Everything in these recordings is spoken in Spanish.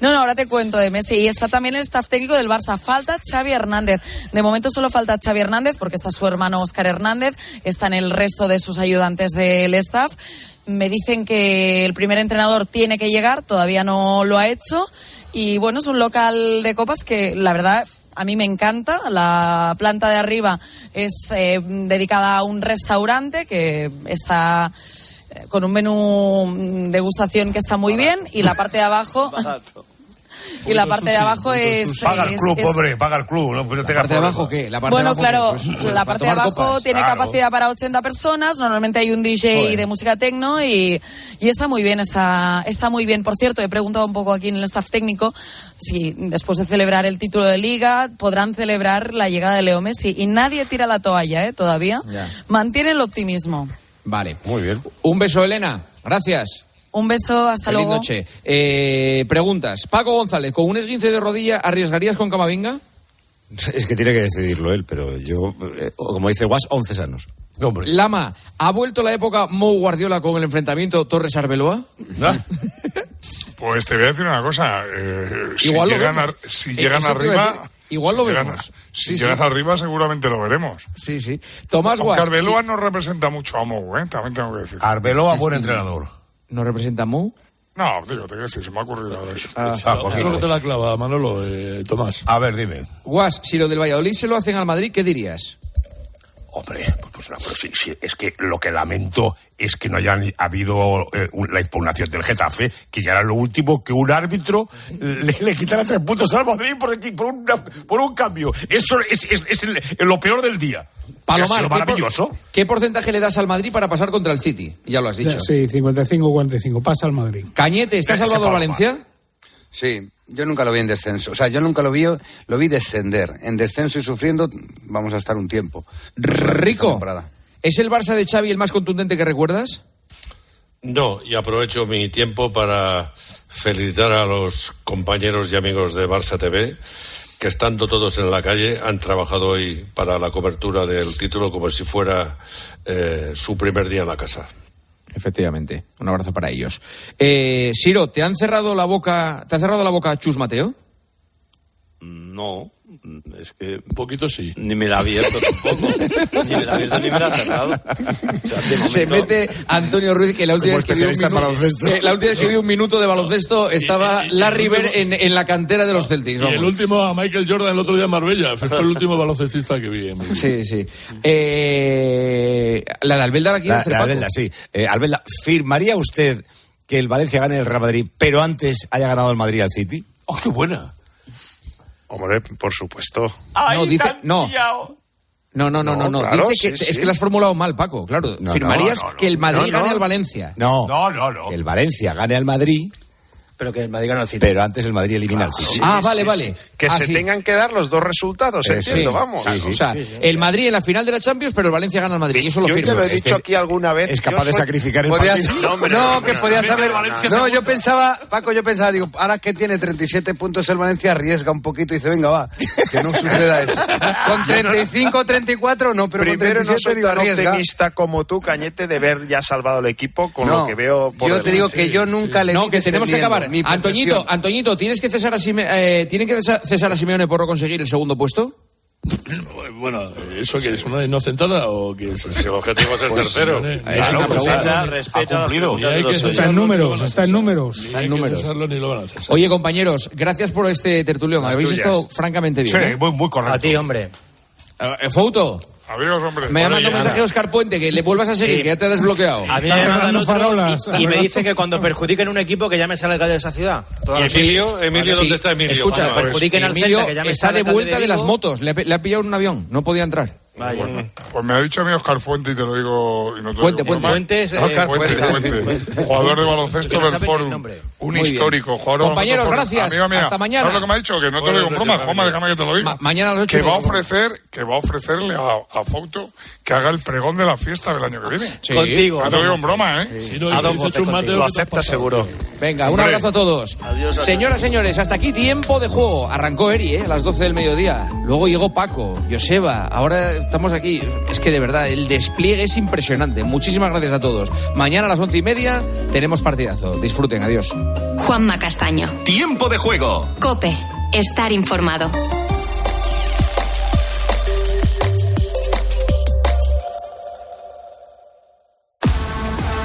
No, ahora te cuento de Messi. Y está también el staff técnico del Barça. Falta Xavi Hernández. De momento solo falta Xavi Hernández porque está su hermano Óscar Hernández. Están el resto de sus ayudantes del staff. Me dicen que el primer entrenador tiene que llegar, todavía no lo ha hecho. Y bueno, es un local de copas que la verdad a mí me encanta. La planta de arriba es dedicada a un restaurante que está con un menú degustación que está muy bien, y la parte de abajo y la parte de abajo es paga el club, pobre, paga el club, ¿no? ¿La parte de abajo qué? Bueno, claro, la parte de abajo tiene capacidad para 80 personas, normalmente hay un DJ de música techno y está muy bien, está muy bien. Por cierto, he preguntado un poco aquí en el staff técnico si después de celebrar el título de Liga podrán celebrar la llegada de Leo Messi, y nadie tira la toalla, todavía. Mantiene el optimismo. Vale. Muy bien. Un beso, Elena. Gracias. Un beso, hasta Feliz luego. noche. Preguntas. Paco González, ¿con un esguince de rodilla arriesgarías con Camavinga? Es que tiene que decidirlo él, pero yo, como dice Guas, 11 sanos. Hombre. Lama, ¿ha vuelto la época Mou Guardiola con el enfrentamiento Torres-Arbeloa? Pues te voy a decir una cosa. Si Igual lo llegan, vemos. si llegan arriba... Igual lo vemos. Si llegas arriba seguramente lo veremos. Sí. Tomás Guas. Aunque Arbeloa no representa mucho a Mou, también tengo que decir. Arbeloa, buen entrenador. ¿No representa a Mou? No, digo, te quiero decir, se me ha ocurrido ahora eso. Creo que te la clava, Manolo, Tomás. A ver, dime. Guas, si lo del Valladolid se lo hacen al Madrid, ¿qué dirías? Hombre, pues sí, es que lo que lamento es que no haya habido la impugnación del Getafe, que ya era lo último que un árbitro le quitara 3 puntos al Madrid por un cambio. Eso es lo peor del día. Palomar, maravilloso. ¿Qué porcentaje le das al Madrid para pasar contra el City? Ya lo has dicho. Sí, 55-45, pasa al Madrid. Cañete, ¿está salvado Valencia? Sí, yo nunca lo vi en descenso. O sea, yo nunca lo vi descender. En descenso y sufriendo vamos a estar un tiempo. Rico, ¿es el Barça de Xavi el más contundente que recuerdas? No, y aprovecho mi tiempo para felicitar a los compañeros y amigos de Barça TV, que estando todos en la calle han trabajado hoy para la cobertura del título como si fuera su primer día en la casa. Efectivamente, un abrazo para ellos. Siro, ¿te ha cerrado la boca Chus Mateo? No, es que... Un poquito sí. Ni me la ha abierto tampoco. Ni me la ha abierto ni me la ha cerrado. O sea, Se mete Antonio Ruiz, que la última vez que vio un minuto de baloncesto estaba Larry Bird en la cantera de los Celtics. Y el último a Michael Jordan el otro día en Marbella. Fue el último baloncestista que vi. Sí. La de Albelda la quiere hacer Paco. Albelda, sí. Albelda, ¿firmaría usted que el Valencia gane el Real Madrid, pero antes haya ganado el Madrid al City? ¡Oh, qué buena! Hombre, por supuesto. No, dice... No. Claro, dice que sí. es que lo has formulado mal, Paco. Claro, firmarías que el Madrid gane al Valencia. No. Que el Valencia gane al Madrid, pero que el Madrid gana al City. pero antes el Madrid elimina al City. Vale. Que se tengan que dar los dos resultados, entiendo, vamos. O sea, el Madrid en la final de la Champions, pero el Valencia gana al Madrid. Y eso lo Yo firmo. te lo he dicho aquí alguna vez. Es capaz de sacrificar el partido. Podías haber... No, yo pensaba, digo, ahora que tiene 37 puntos el Valencia, arriesga un poquito y dice, venga, va, que no suceda eso. Con 35, 34, no, pero primero con 37 no soy digo, tan arriesga. optimista como tú, Cañete, de ver ya salvado el equipo con lo que veo por yo delante. te digo que yo nunca le vi. No, que tenemos que acabar. Mi percepción. Antoñito, ¿tiene que cesar a Simeone por no conseguir el segundo puesto? Bueno, ¿eso qué es? ¿Una inocentada o qué es? Si el objetivo es el tercero. Es una pregunta. Respeta Está en números. Ni lo van a hacer. Oye, compañeros, gracias por este tertulión. Habéis estado francamente bien. Sí, muy correcto. A ti, hombre. Fouto, Adiós, hombre. me ha mandado un mensaje a Oscar Puente que le vuelvas a seguir, que ya te ha desbloqueado. A mí me mandan otro y me dice que cuando perjudiquen un equipo que ya me sale alcalde de esa ciudad. ¿Y Emilio, ¿dónde está Emilio? Escucha, perjudiquen al Emilio Celta, que ya me está sale de alcalde vuelta de las Vigo. motos. Le ha pillado en un avión, no podía entrar. Vaya. Pues me ha dicho a mí Oscar Fuente y te lo digo... Y no te Puente, lo digo Puente. por mal. Fuente. Jugador de baloncesto del Fórum. Un histórico jugador de Compañeros, baloncesto. gracias. Amigo, mira, Hasta mañana. ¿sabes lo que me ha dicho? Que no te lo digo en broma. Joma, déjame que te lo diga. Mañana a las 8. Que va a ofrecerle a Fouto que haga el pregón de la fiesta del año que viene. Sí. Contigo. No te lo digo en broma, ¿eh? Si no, A don dice José Chus Mateo contigo. Lo que te has acepta pasado. seguro. Venga, un abrazo a todos. Señoras, señores, hasta aquí tiempo de juego. Arrancó Eri, a las 12 del mediodía. Luego llegó Paco, Joseba. Ahora estamos aquí. Es que de verdad, el despliegue es impresionante. Muchísimas gracias a todos. Mañana a las 11:30 tenemos partidazo. Disfruten, adiós. Juanma Castaño. Tiempo de juego. COPE. Estar informado.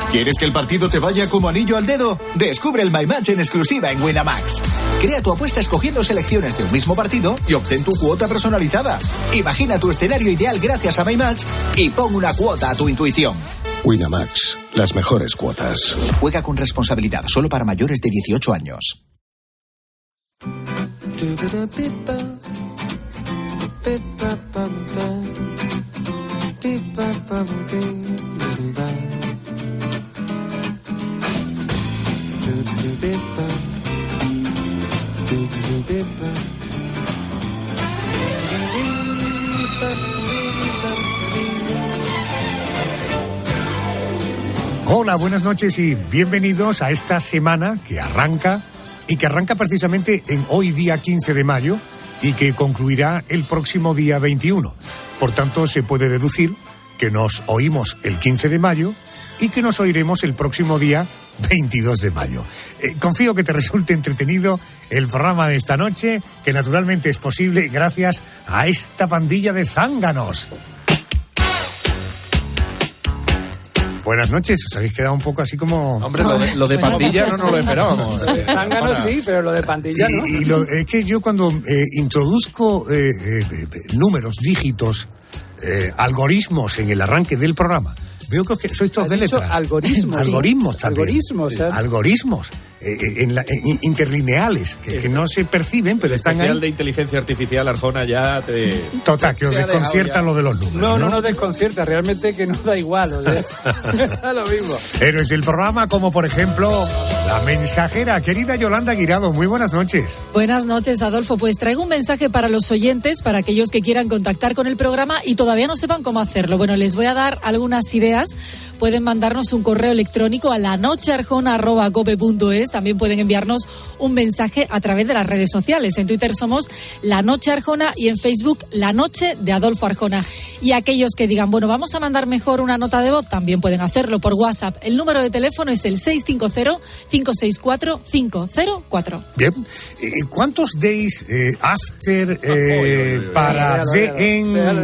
¿Quieres que el partido te vaya como anillo al dedo? Descubre el My Match en exclusiva en Winamax. Crea tu apuesta escogiendo selecciones de un mismo partido y obtén tu cuota personalizada. Imagina tu escenario ideal gracias a My Match y pon una cuota a tu intuición. Winamax, las mejores cuotas. Juega con responsabilidad, solo para mayores de 18 años. Hola, buenas noches y bienvenidos a esta semana que arranca precisamente en hoy día 15 de mayo y que concluirá el próximo día 21. Por tanto, se puede deducir que nos oímos el 15 de mayo y que nos oiremos el próximo día 22 de mayo. Confío que te resulte entretenido el programa de esta noche, que naturalmente es posible gracias a esta pandilla de zánganos. Buenas noches, os habéis quedado un poco así como... Hombre, lo de pandilla no nos lo esperábamos. Zánganos sí, pero lo de pandilla no. Es que yo cuando introduzco números, dígitos, algoritmos en el arranque del programa, veo que sois todos de letras. Algoritmos. Algoritmos también. Algoritmos. Algoritmos. Interlineales, que no se perciben, pero están ahí. Especial de inteligencia artificial, Arjona, ya te... Total, que os desconcierta lo de los números. No desconcierta, realmente que no da igual, o sea, da lo mismo. Héroes del programa, como por ejemplo, la mensajera, querida Yolanda Guirado, muy buenas noches. Buenas noches, Adolfo, pues traigo un mensaje para los oyentes, para aquellos que quieran contactar con el programa y todavía no sepan cómo hacerlo. Bueno, les voy a dar algunas ideas. Pueden mandarnos un correo electrónico a lanochearjona@cope.es. También pueden enviarnos un mensaje a través de las redes sociales. En Twitter somos La Noche Arjona y en Facebook La Noche de Adolfo Arjona. Y aquellos que digan, bueno, vamos a mandar mejor una nota de voz, también pueden hacerlo por WhatsApp. El número de teléfono es el 650-564-504. Bien. ¿Cuántos days after para final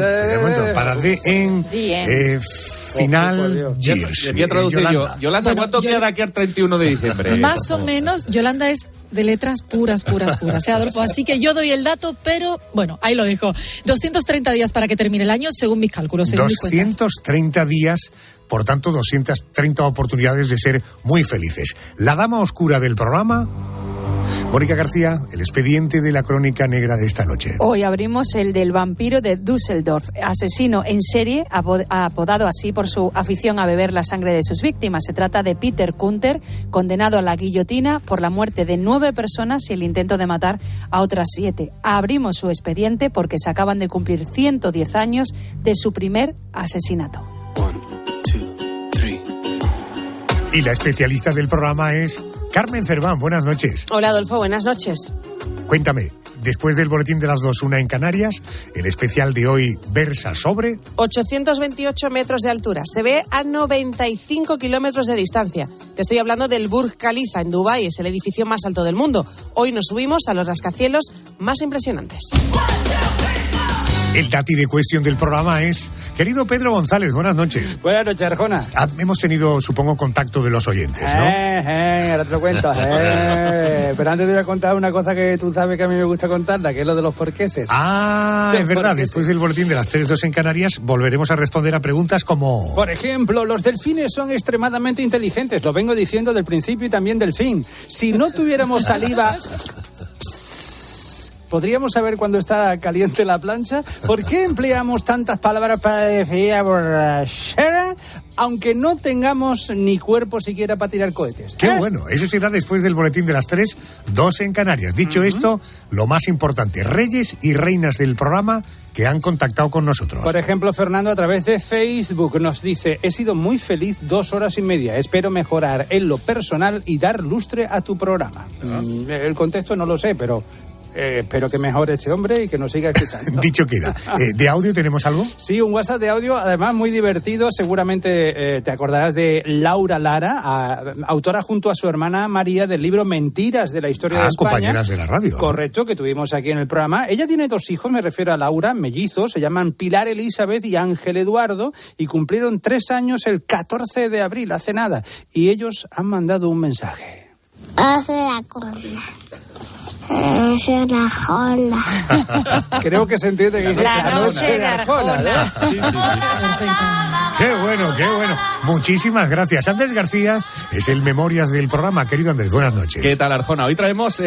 years? Voy a traducir yo. Yolanda, ¿cuánto queda de aquí al 31 de diciembre? Más o menos, Yolanda es de letras puras, Adolfo. Así que yo doy el dato, pero bueno, ahí lo dejo. 230 días para que termine el año, según mis cálculos, según mis cuentas. 230 días, por tanto, 230 oportunidades de ser muy felices. La dama oscura del programa... Mónica García, el expediente de la crónica negra de esta noche. Hoy abrimos el del vampiro de Düsseldorf, asesino en serie, apodado así por su afición a beber la sangre de sus víctimas. Se trata de Peter Kunter, condenado a la guillotina por la muerte de 9 personas y el intento de matar a otras 7. Abrimos su expediente porque se acaban de cumplir 110 años de su primer asesinato. 1, 2, 3. Y la especialista del programa es... Carmen Cerván, buenas noches. Hola, Adolfo, buenas noches. Cuéntame, después del boletín de las 2, 1 en Canarias, el especial de hoy versa sobre... 828 metros de altura, se ve a 95 kilómetros de distancia. Te estoy hablando del Burj Khalifa en Dubái, es el edificio más alto del mundo. Hoy nos subimos a los rascacielos más impresionantes. El dati de cuestión del programa es... Querido Pedro González, buenas noches. Buenas noches, Arjona. Hemos tenido, supongo, contacto de los oyentes, ¿no? Ahora te lo cuento. Pero antes te voy a contar una cosa que tú sabes que a mí me gusta contarla, que es lo de los porqueses. Es verdad. Después del boletín de las 3:02 en Canarias, volveremos a responder a preguntas como... Por ejemplo, los delfines son extremadamente inteligentes. Lo vengo diciendo del principio y también del fin. Si no tuviéramos saliva... ¿Podríamos saber cuándo está caliente la plancha? ¿Por qué empleamos tantas palabras para decir borrachera, aunque no tengamos ni cuerpo siquiera para tirar cohetes? ¡Qué bueno! Eso será después del boletín de las 3:02 en Canarias. Dicho esto, lo más importante, reyes y reinas del programa que han contactado con nosotros. Por ejemplo, Fernando, a través de Facebook nos dice: he sido muy feliz 2 horas y media. Espero mejorar en lo personal y dar lustre a tu programa. El contexto no lo sé, pero... espero que mejore este hombre y que nos siga escuchando. Dicho queda. ¿De audio tenemos algo? Sí, un WhatsApp de audio, además muy divertido. Seguramente te acordarás de Laura Lara, autora junto a su hermana María del libro Mentiras de la historia de España. Compañeras de la radio. Correcto, que tuvimos aquí en el programa. Ella tiene 2 hijos, me refiero a Laura, mellizos, se llaman Pilar Elizabeth y Ángel Eduardo, y cumplieron 3 años el 14 de abril, hace nada. Y ellos han mandado un mensaje. Hace la cola. Es una jola. Creo que se entiende que dice la noche de Arjona. Qué bueno, qué bueno. Muchísimas gracias. Andrés García es el Memorias del programa. Querido Andrés, buenas noches. ¿Qué tal, Arjona? Hoy traemos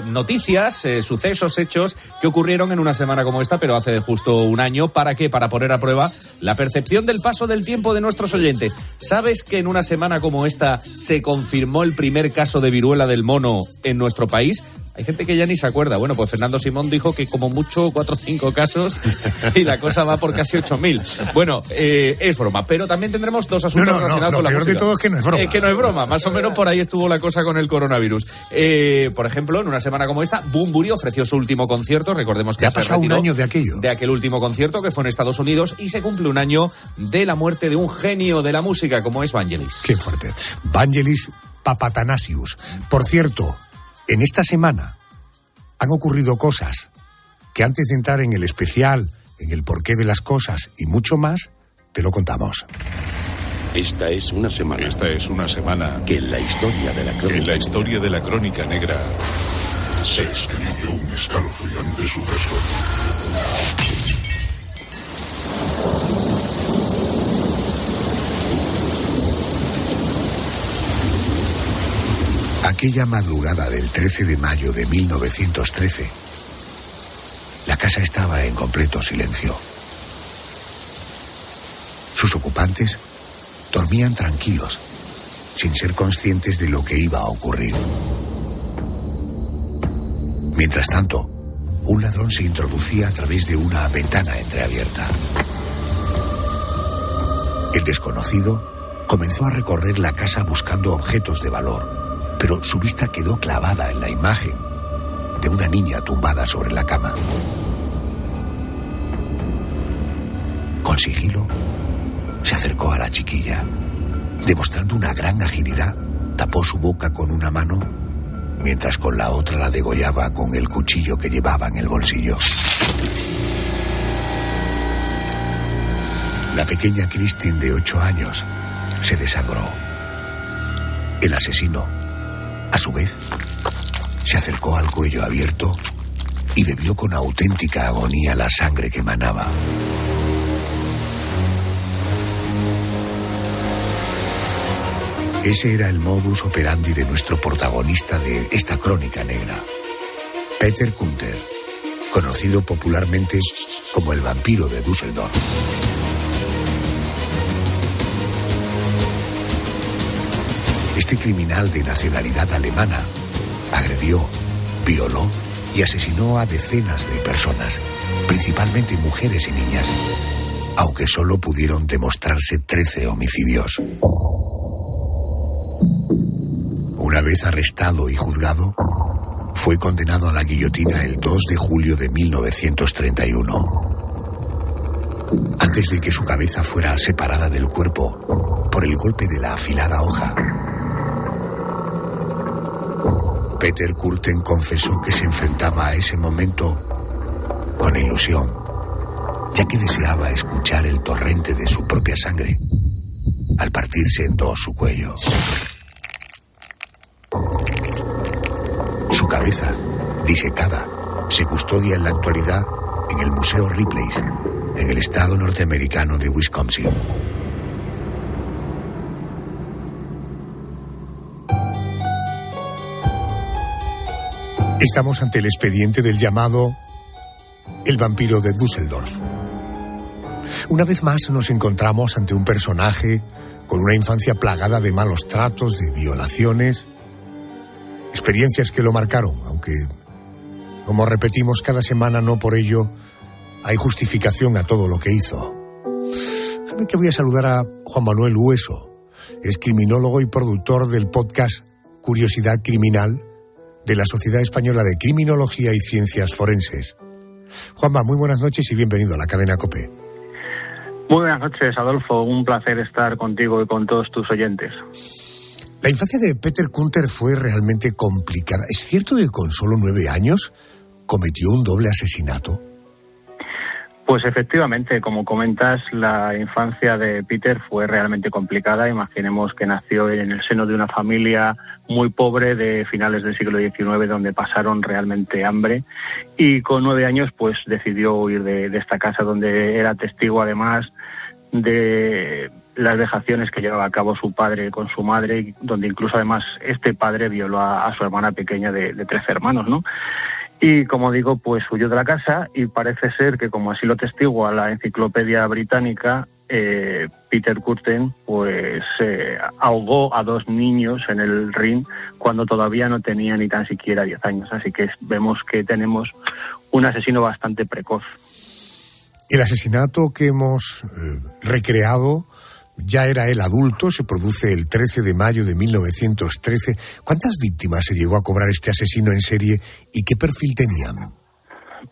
noticias, sucesos, hechos que ocurrieron en una semana como esta, pero hace justo un año. ¿Para qué? Para poner a prueba la percepción del paso del tiempo de nuestros oyentes. ¿Sabes que en una semana como esta se confirmó el primer caso de viruela del mono en nuestro país? Hay gente que ya ni se acuerda. Bueno, pues Fernando Simón dijo que como mucho 4 o 5 casos y la cosa va por casi 8.000. Bueno, es broma, pero también tendremos 2 asuntos relacionados con la música. Lo peor de todo es que no es broma. Que no es broma, más o menos por ahí estuvo la cosa con el coronavirus. Por ejemplo, en una semana como esta, Bunbury ofreció su último concierto. Recordemos que ya ha pasado un año de aquello. De aquel último concierto que fue en Estados Unidos, y se cumple un año de la muerte de un genio de la música como es Vangelis. Qué fuerte. Vangelis Papatanasius. Por cierto, en esta semana han ocurrido cosas que antes de entrar en el especial, en el porqué de las cosas y mucho más, te lo contamos. Esta es una semana que en la historia de la crónica negra se escribió un escalofriante suceso. Aquella madrugada del 13 de mayo de 1913, la casa estaba en completo silencio. Sus ocupantes dormían tranquilos, sin ser conscientes de lo que iba a ocurrir. Mientras tanto, un ladrón se introducía a través de una ventana entreabierta. El desconocido comenzó a recorrer la casa buscando objetos de valor, pero su vista quedó clavada en la imagen de una niña tumbada sobre la cama. Con sigilo, se acercó a la chiquilla. Demostrando una gran agilidad, tapó su boca con una mano, mientras con la otra la degollaba con el cuchillo que llevaba en el bolsillo. La pequeña Christine, de 8 años, se desangró. El asesino, a su vez, se acercó al cuello abierto y bebió con auténtica agonía la sangre que emanaba. Ese era el modus operandi de nuestro protagonista de esta crónica negra, Peter Kunter, conocido popularmente como el vampiro de Düsseldorf. Este criminal de nacionalidad alemana agredió, violó y asesinó a decenas de personas, principalmente mujeres y niñas, aunque solo pudieron demostrarse 13 homicidios. Una vez arrestado y juzgado, fue condenado a la guillotina el 2 de julio de 1931. Antes de que su cabeza fuera separada del cuerpo por el golpe de la afilada hoja, Peter Kürten confesó que se enfrentaba a ese momento con ilusión, ya que deseaba escuchar el torrente de su propia sangre al partirse en 2 su cuello. Su cabeza, disecada, se custodia en la actualidad en el Museo Ripley's, en el estado norteamericano de Wisconsin. Estamos ante el expediente del llamado El vampiro de Düsseldorf. Una vez más nos encontramos ante un personaje con una infancia plagada de malos tratos, de violaciones, experiencias que lo marcaron, aunque, como repetimos cada semana, no por ello hay justificación a todo lo que hizo. Déjame que voy a saludar a Juan Manuel Hueso, es criminólogo y productor del podcast Curiosidad Criminal, de la Sociedad Española de Criminología y Ciencias Forenses. Juanma, muy buenas noches y bienvenido a la cadena COPE. Muy buenas noches, Adolfo. Un placer estar contigo y con todos tus oyentes. La infancia de Peter Kunter fue realmente complicada. ¿Es cierto que con solo 9 años cometió un doble asesinato? Pues efectivamente, como comentas, la infancia de Peter fue realmente complicada. Imaginemos que nació en el seno de una familia muy pobre de finales del siglo XIX, donde pasaron realmente hambre, y con 9 años pues decidió huir de esta casa, donde era testigo además de las vejaciones que llevaba a cabo su padre con su madre, donde incluso además este padre violó a su hermana pequeña de 13 hermanos, ¿no? Y como digo, pues huyó de la casa, y parece ser que, como así lo testigua la enciclopedia británica, Peter Kürten pues ahogó a 2 niños en el Rin cuando todavía no tenía ni tan siquiera 10 años. Así que vemos que tenemos un asesino bastante precoz. El asesinato que hemos recreado ya era el adulto, se produce el 13 de mayo de 1913. ¿Cuántas víctimas se llegó a cobrar este asesino en serie y qué perfil tenían?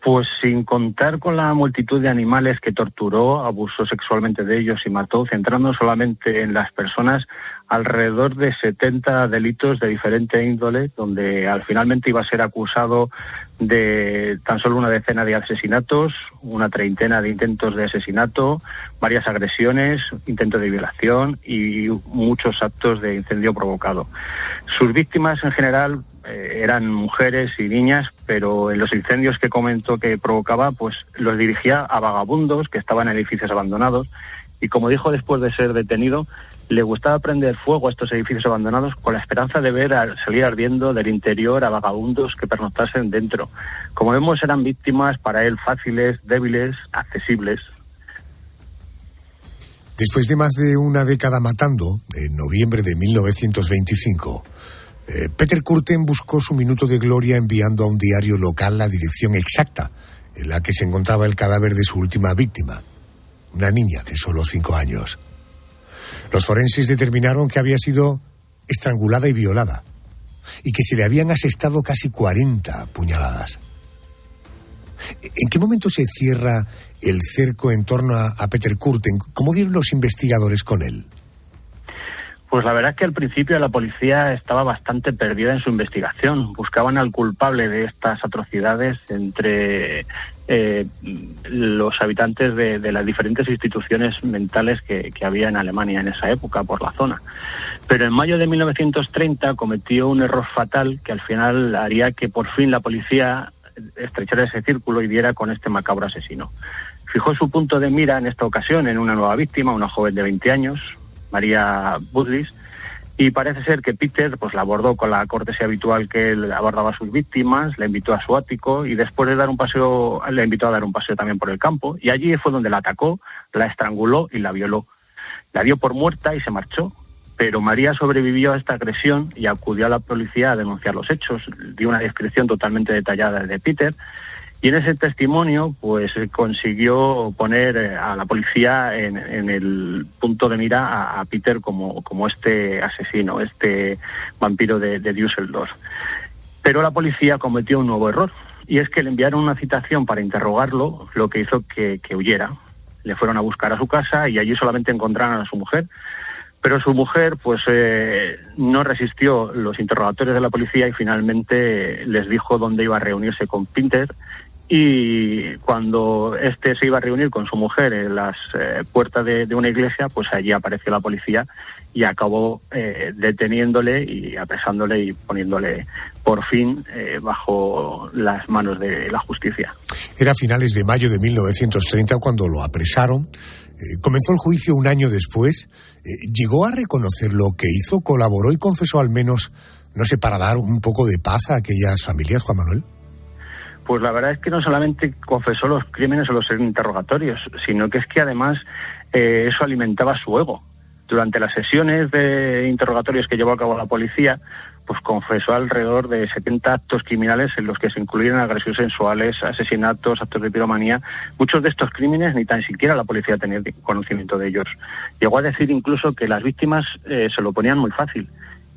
Pues sin contar con la multitud de animales que torturó, abusó sexualmente de ellos y mató, centrándonos solamente en las personas, alrededor de 70 delitos de diferente índole, donde finalmente iba a ser acusado de tan solo una decena de asesinatos, una treintena de intentos de asesinato, varias agresiones, intentos de violación y muchos actos de incendio provocado. Sus víctimas en general eran mujeres y niñas, pero en los incendios que comentó que provocaba, pues los dirigía a vagabundos que estaban en edificios abandonados, y como dijo después de ser detenido, le gustaba prender fuego a estos edificios abandonados con la esperanza de ver salir ardiendo del interior a vagabundos que pernoctasen dentro. Como vemos, eran víctimas para él fáciles, débiles, accesibles. Después de más de una década matando, en noviembre de 1925, Peter Kürten buscó su minuto de gloria enviando a un diario local la dirección exacta en la que se encontraba el cadáver de su última víctima, una niña de solo 5 años. Los forenses determinaron que había sido estrangulada y violada, y que se le habían asestado casi 40 puñaladas. ¿En qué momento se cierra el cerco en torno a Peter Kürten? ¿Cómo dieron los investigadores con él? Pues la verdad es que al principio la policía estaba bastante perdida en su investigación. Buscaban al culpable de estas atrocidades entre los habitantes de las diferentes instituciones mentales que había en Alemania en esa época, por la zona. Pero en mayo de 1930 cometió un error fatal que al final haría que por fin la policía estrechara ese círculo y diera con este macabro asesino. Fijó su punto de mira en esta ocasión en una nueva víctima, una joven de 20 años, María Budlis, y parece ser que Peter pues la abordó con la cortesía habitual que él abordaba a sus víctimas, la invitó a su ático y después de dar un paseo, le invitó a dar un paseo también por el campo, y allí fue donde la atacó, la estranguló y la violó. La dio por muerta y se marchó, pero María sobrevivió a esta agresión y acudió a la policía a denunciar los hechos. Dio una descripción totalmente detallada de Peter, y en ese testimonio pues consiguió poner a la policía en el punto de mira a Peter como este asesino, este vampiro de Düsseldorf. Pero la policía cometió un nuevo error, y es que le enviaron una citación para interrogarlo, lo que hizo que huyera. Le fueron a buscar a su casa y allí solamente encontraron a su mujer. Pero su mujer pues no resistió los interrogatorios de la policía y finalmente les dijo dónde iba a reunirse con Peter, y cuando este se iba a reunir con su mujer en las puertas de una iglesia, pues allí apareció la policía y acabó deteniéndole y apresándole y poniéndole por fin bajo las manos de la justicia. Era a finales de mayo de 1930 cuando lo apresaron. Comenzó el juicio un año después. ¿Llegó a reconocer lo que hizo? ¿Colaboró y confesó al menos, no sé, para dar un poco de paz a aquellas familias, Juan Manuel? Pues la verdad es que no solamente confesó los crímenes o los interrogatorios, sino que es que además eso alimentaba su ego. Durante las sesiones de interrogatorios que llevó a cabo la policía, pues confesó alrededor de 70 actos criminales en los que se incluyeron agresiones sexuales, asesinatos, actos de piromanía. Muchos de estos crímenes ni tan siquiera la policía tenía conocimiento de ellos. Llegó a decir incluso que las víctimas se lo ponían muy fácil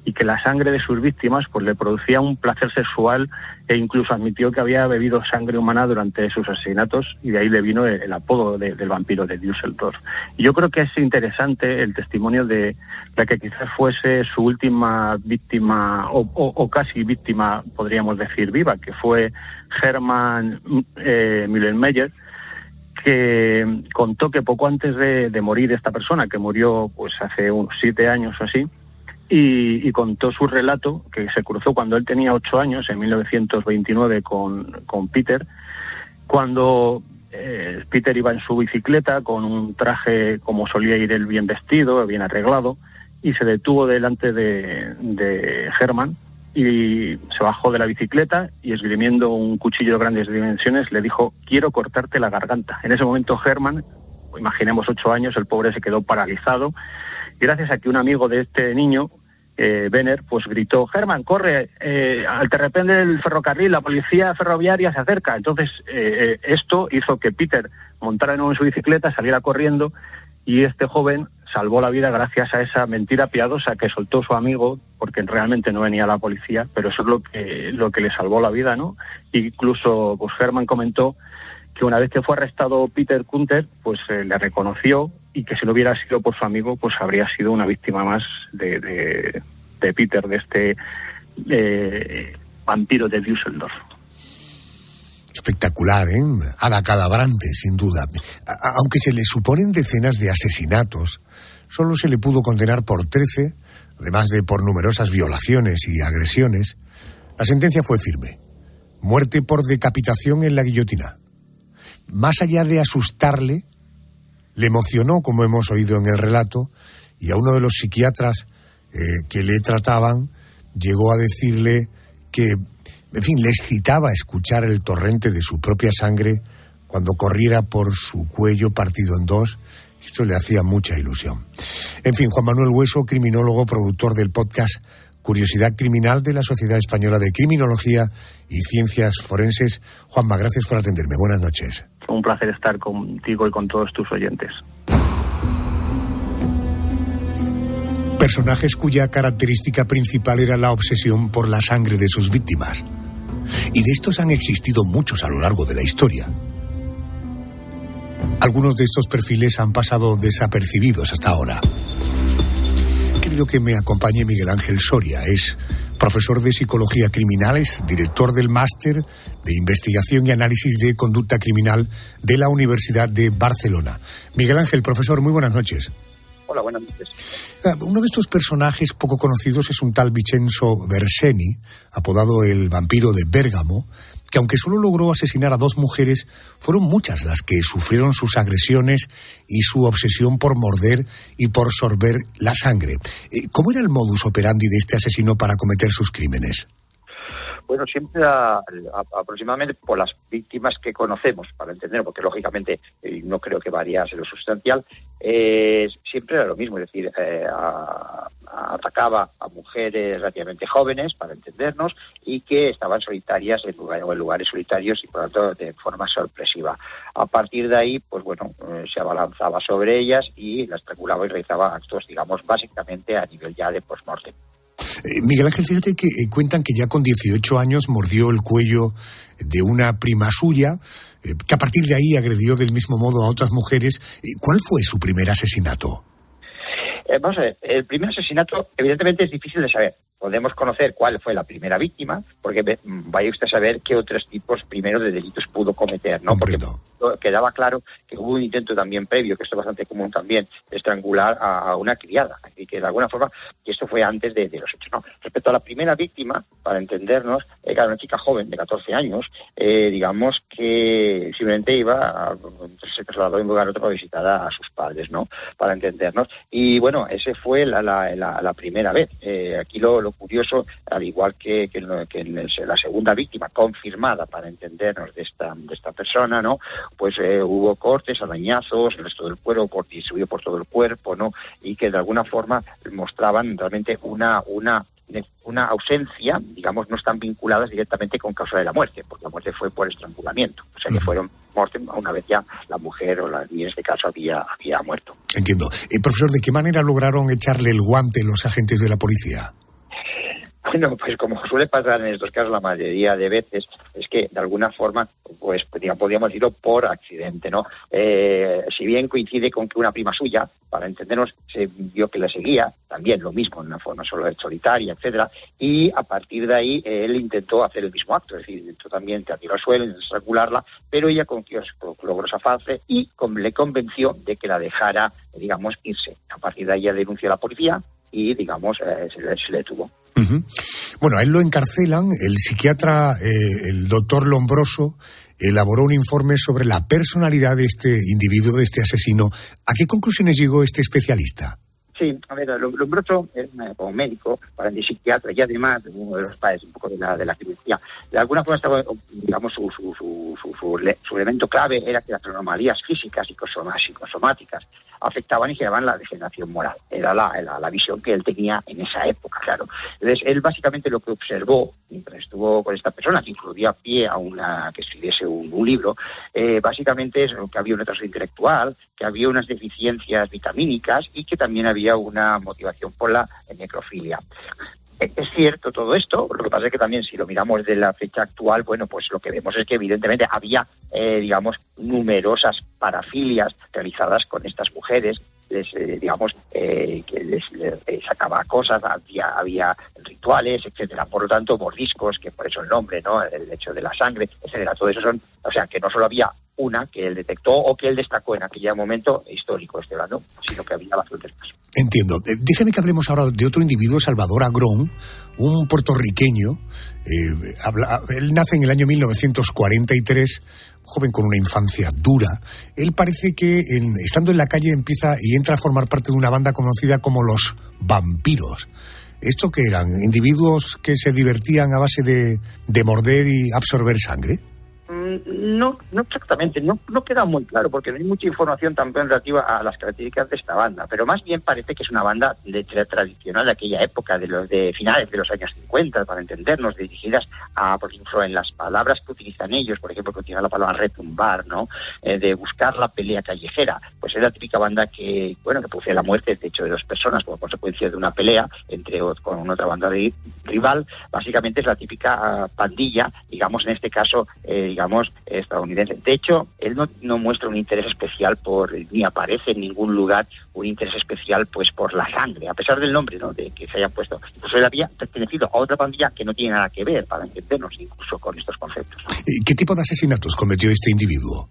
y que la sangre de sus víctimas pues le producía un placer sexual, e incluso admitió que había bebido sangre humana durante sus asesinatos, y de ahí le vino el apodo del vampiro de Düsseldorf. Y yo creo que es interesante el testimonio de la que quizás fuese su última víctima, o casi víctima, podríamos decir, viva, que fue Hermann Müllenmeyer, que contó que poco antes de morir esta persona, que murió pues hace unos 7 años o así, y contó su relato, que se cruzó cuando él tenía 8 años, en 1929, con Peter, cuando Peter iba en su bicicleta con un traje como solía ir él, bien vestido, bien arreglado, y se detuvo delante de Hermann, y se bajó de la bicicleta y, esgrimiendo un cuchillo de grandes dimensiones, le dijo: quiero cortarte la garganta. En ese momento Hermann, imaginemos 8 años, el pobre se quedó paralizado, y gracias a que un amigo de este niño, Benner, pues gritó: Hermann, corre, al terrepén del ferrocarril, la policía ferroviaria se acerca. Entonces esto hizo que Peter montara de nuevo en su bicicleta, saliera corriendo, y este joven salvó la vida gracias a esa mentira piadosa que soltó su amigo, porque realmente no venía la policía, pero eso es lo que le salvó la vida, ¿no? Incluso pues Hermann comentó que una vez que fue arrestado Peter Kunter, pues le reconoció, y que si no hubiera sido por su amigo, pues habría sido una víctima más de Peter, de este vampiro de Düsseldorf. Espectacular, ¿eh? Adacadabrante, sin duda. Aunque se le suponen decenas de asesinatos, solo se le pudo condenar por 13, además de por numerosas violaciones y agresiones. La sentencia fue firme: muerte por decapitación en la guillotina. Más allá de asustarle, le emocionó, como hemos oído en el relato, y a uno de los psiquiatras que le trataban llegó a decirle que, en fin, le excitaba escuchar el torrente de su propia sangre cuando corriera por su cuello partido en dos. Esto le hacía mucha ilusión. En fin, Juan Manuel Hueso, criminólogo, productor del podcast Curiosidad Criminal de la Sociedad Española de Criminología y Ciencias Forenses. Juanma, gracias por atenderme. Buenas noches. Un placer estar contigo y con todos tus oyentes. Personajes cuya característica principal era la obsesión por la sangre de sus víctimas. Y de estos han existido muchos a lo largo de la historia. Algunos de estos perfiles han pasado desapercibidos hasta ahora. He querido que me acompañe Miguel Ángel Soria. Es profesor de Psicología Criminal, es director del Máster de Investigación y Análisis de Conducta Criminal de la Universidad de Barcelona. Miguel Ángel, profesor, muy buenas noches. Hola, buenas noches. Uno de estos personajes poco conocidos es un tal Vincenzo Berseni, apodado el vampiro de Bérgamo, que aunque solo logró asesinar a 2 mujeres, fueron muchas las que sufrieron sus agresiones y su obsesión por morder y por sorber la sangre. ¿Cómo era el modus operandi de este asesino para cometer sus crímenes? Bueno, siempre aproximadamente por las víctimas que conocemos, para entender, porque lógicamente no creo que variase lo sustancial, siempre era lo mismo, es decir, atacaba a mujeres relativamente jóvenes, para entendernos, y que estaban solitarias en lugares solitarios y por lo tanto de forma sorpresiva. A partir de ahí, pues bueno, se abalanzaba sobre ellas y las estrangulaba y realizaba actos, digamos, básicamente a nivel ya de post-mortem. Miguel Ángel, fíjate que cuentan que ya con 18 años mordió el cuello de una prima suya, que a partir de ahí agredió del mismo modo a otras mujeres. ¿Cuál fue su primer asesinato? Vamos a ver, el primer asesinato evidentemente es difícil de saber. Podemos conocer cuál fue la primera víctima, porque vaya usted a saber qué otros tipos primero de delitos pudo cometer, ¿no? Comprendo. Porque quedaba claro que hubo un intento también previo, que esto es bastante común también, de estrangular a una criada. Así que de alguna forma, y esto fue antes de los hechos, ¿no? Respecto a la primera víctima, para entendernos, era una chica joven de 14 años, digamos que simplemente se trasladó de un lugar a otro para visitar a sus padres, ¿no? Para entendernos. Y bueno, ese fue la primera vez. Aquí lo curioso, al igual que en la segunda víctima confirmada, para entendernos, de esta persona, ¿no? Pues hubo cortes, arañazos, el resto del cuerpo distribuido por todo el cuerpo, ¿no? Y que de alguna forma mostraban realmente una ausencia, digamos, no están vinculadas directamente con causa de la muerte, porque la muerte fue por estrangulamiento, o sea que fueron muertes una vez ya la mujer o en este caso había muerto. Entiendo. Profesor, ¿de qué manera lograron echarle el guante los agentes de la policía? Bueno, pues como suele pasar en estos casos la mayoría de veces, es que de alguna forma, pues podríamos decirlo por accidente, ¿no? Si bien coincide con que una prima suya, para entendernos, se vio que le seguía, también lo mismo, en una forma solitaria, etcétera, y a partir de ahí él intentó hacer el mismo acto, es decir, intentó también te tiró al suelo, intentó estrangularla, pero ella logró zafarse y le convenció de que la dejara, digamos, irse. A partir de ahí ella denunció a la policía y, digamos, se le detuvo. Uh-huh. Bueno, a él lo encarcelan, el psiquiatra, el doctor Lombroso, elaboró un informe sobre la personalidad de este individuo, de este asesino. ¿A qué conclusiones llegó este especialista? Sí, a ver, Lombroso es como médico, para el psiquiatra y además uno de los padres un poco de la cirugía. De alguna forma estaba, digamos, su elemento clave era que las anomalías físicas y psicosomáticas afectaban y generaban la degeneración moral. Era la visión que él tenía en esa época, claro. Entonces, él básicamente lo que observó mientras estuvo con esta persona, que incluía pie a que escribiese un libro, básicamente es que había un retraso intelectual, que había unas deficiencias vitamínicas y que también había una motivación por la necrofilia. Es cierto todo esto, lo que pasa es que también si lo miramos de la fecha actual, bueno, pues lo que vemos es que evidentemente había, digamos, numerosas parafilias realizadas con estas mujeres, que les sacaba cosas, había rituales, etcétera. Por lo tanto, mordiscos, que por eso el nombre, ¿no? El hecho de la sangre, etcétera. Todo eso son, o sea, que no solo había una que él detectó o que él destacó en aquel momento histórico, ¿no? Sino que había bastantes más. Entiendo. Déjeme que hablemos ahora de otro individuo, Salvador Agrón, un puertorriqueño. Él nace en el año 1943, joven con una infancia dura. Él parece que, estando en la calle, empieza y entra a formar parte de una banda conocida como los vampiros. ¿Esto qué eran? ¿Individuos que se divertían a base de morder y absorber sangre? No exactamente, no queda muy claro porque no hay mucha información también relativa a las características de esta banda, pero más bien parece que es una banda tradicional de aquella época, de finales de los años 50, para entendernos, dirigidas a, por ejemplo, en las palabras que utilizan ellos, por ejemplo, que utilizan la palabra retumbar, ¿no? De buscar la pelea callejera, pues es la típica banda que produce la muerte, de hecho, de 2 personas como consecuencia de una pelea con otra banda rival. Básicamente es la típica pandilla, digamos, en este caso, estadounidense. De hecho, él no muestra un interés especial ni aparece en ningún lugar un interés especial pues por la sangre, a pesar del nombre, ¿no? De que se hayan puesto. Incluso él había pertenecido a otra pandilla que no tiene nada que ver, para entendernos, incluso con estos conceptos, ¿no? ¿Qué tipo de asesinatos cometió este individuo?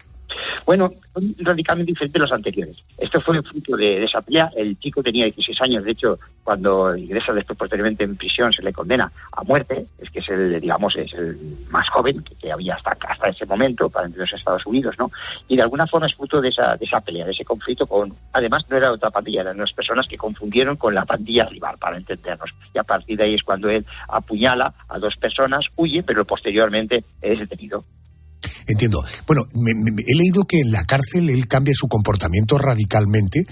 Bueno, son radicalmente diferentes de los anteriores. Esto fue fruto de esa pelea. El chico tenía 16 años, de hecho, cuando ingresa después posteriormente en prisión se le condena a muerte, es que es el más joven que había hasta ese momento, para entenderse en Estados Unidos, ¿no? Y de alguna forma es fruto de esa pelea, de ese conflicto además no era otra pandilla, eran unas personas que confundieron con la pandilla rival, para entendernos. Y a partir de ahí es cuando él apuñala a 2 personas, huye, pero posteriormente es detenido. Entiendo. Bueno, he leído que en la cárcel él cambia su comportamiento radicalmente,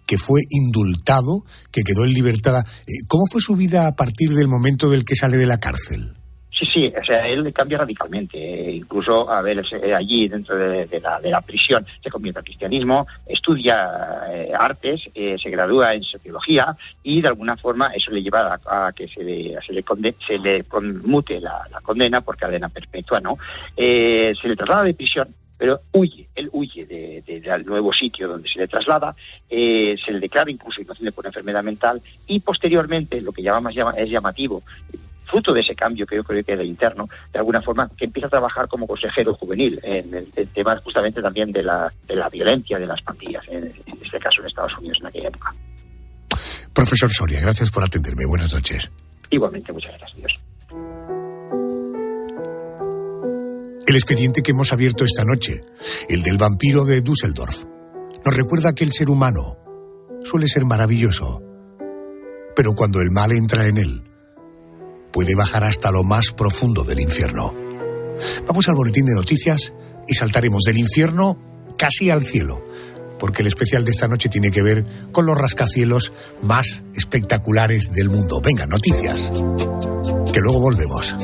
que fue indultado, que quedó en libertad. ¿Cómo fue su vida a partir del momento del que sale de la cárcel? Sí, o sea, él cambia radicalmente. Incluso, allí dentro de la prisión se convierte al cristianismo, estudia artes, se gradúa en sociología y de alguna forma eso le lleva a que se le conmute la condena por cadena perpetua, ¿no? Se le traslada de prisión, pero él huye del nuevo sitio donde se le traslada, se le declara incluso inocente por enfermedad mental y posteriormente, lo que es llamativo, fruto de ese cambio que yo creo que era interno, de alguna forma, que empieza a trabajar como consejero juvenil en el tema justamente también de la violencia de las pandillas, en este caso en Estados Unidos en aquella época. Profesor Soria, gracias por atenderme. Buenas noches. Igualmente, muchas gracias. Dios. El expediente que hemos abierto esta noche, el del vampiro de Düsseldorf, nos recuerda que el ser humano suele ser maravilloso, pero cuando el mal entra en él, puede bajar hasta lo más profundo del infierno. Vamos al boletín de noticias y saltaremos del infierno casi al cielo, porque el especial de esta noche tiene que ver con los rascacielos más espectaculares del mundo. Venga, noticias, que luego volvemos.